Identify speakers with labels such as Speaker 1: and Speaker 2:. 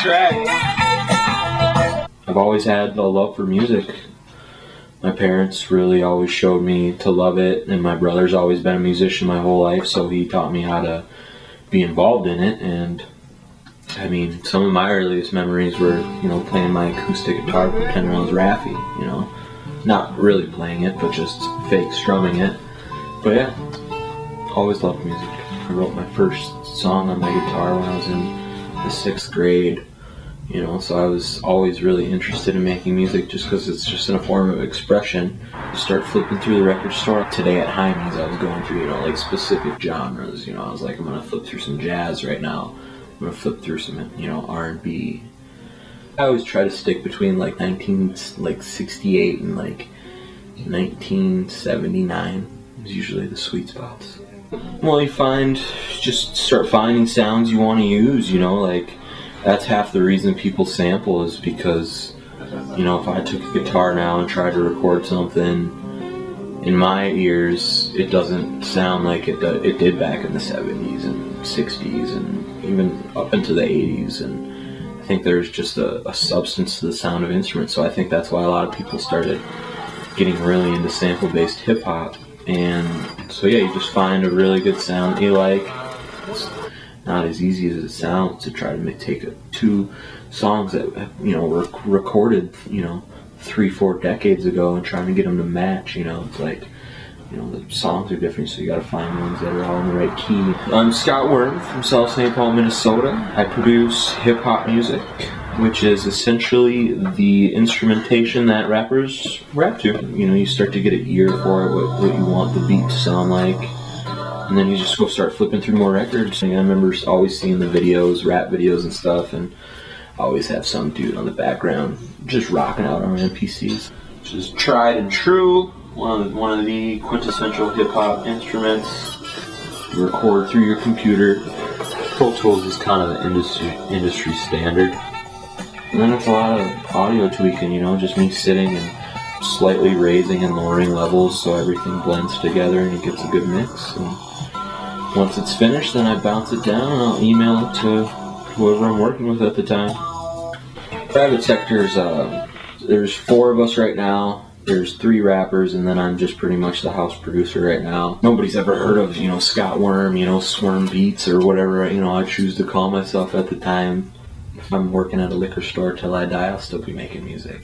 Speaker 1: track. I've always had a love for music. My parents really always showed me to love it, and my brother's always been a musician my whole life, so he taught me how to be involved in it. And I mean, some of my earliest memories were, playing my acoustic guitar, pretending I was Raffi, not really playing it, but just fake strumming it. But yeah, always loved music. I wrote my first song on my guitar when I was in the 6th grade. So I was always really interested in making music just because it's just in a form of expression. You start flipping through the record store. Today at Hyman's I was going through, like specific genres. I was like, I'm going to flip through some jazz right now. I'm going to flip through some, R&B. I always try to stick between like 1968 and like 1979 is usually the sweet spots. Well, just start finding sounds you want to use, like that's half the reason people sample is because, if I took a guitar now and tried to record something, in my ears, it doesn't sound like it did back in the 70s and 60s and even up into the 80s. And I think there's just a substance to the sound of instruments. So I think that's why a lot of people started getting really into sample-based hip-hop. And so yeah, you just find a really good sound that you like. It's not as easy as it sounds to try to take two songs that were recorded 3-4 decades ago and trying to get them to match. It's like the songs are different, so you got to find ones that are all in the right key. I'm Scott Worm from South St. Paul, Minnesota. I produce hip hop music, which is essentially the instrumentation that rappers rap to. You start to get an ear for it, what you want the beat to sound like. And then you just go start flipping through more records. I remember always seeing the videos, rap videos and stuff, and always have some dude on the background just rocking out on MPCs. Which is tried and true, one of the quintessential hip-hop instruments. You record through your computer. Pro Tools is kind of the industry standard. And then it's a lot of audio tweaking, just me sitting and slightly raising and lowering levels so everything blends together and it gets a good mix. And once it's finished, then I bounce it down and I'll email it to whoever I'm working with at the time. Private sectors, there's 4 of us right now. There's 3 rappers, and then I'm just pretty much the house producer right now. Nobody's ever heard of, Scott Worm, Swarm Beats or whatever, I choose to call myself at the time. If I'm working at a liquor store till I die, I'll still be making music.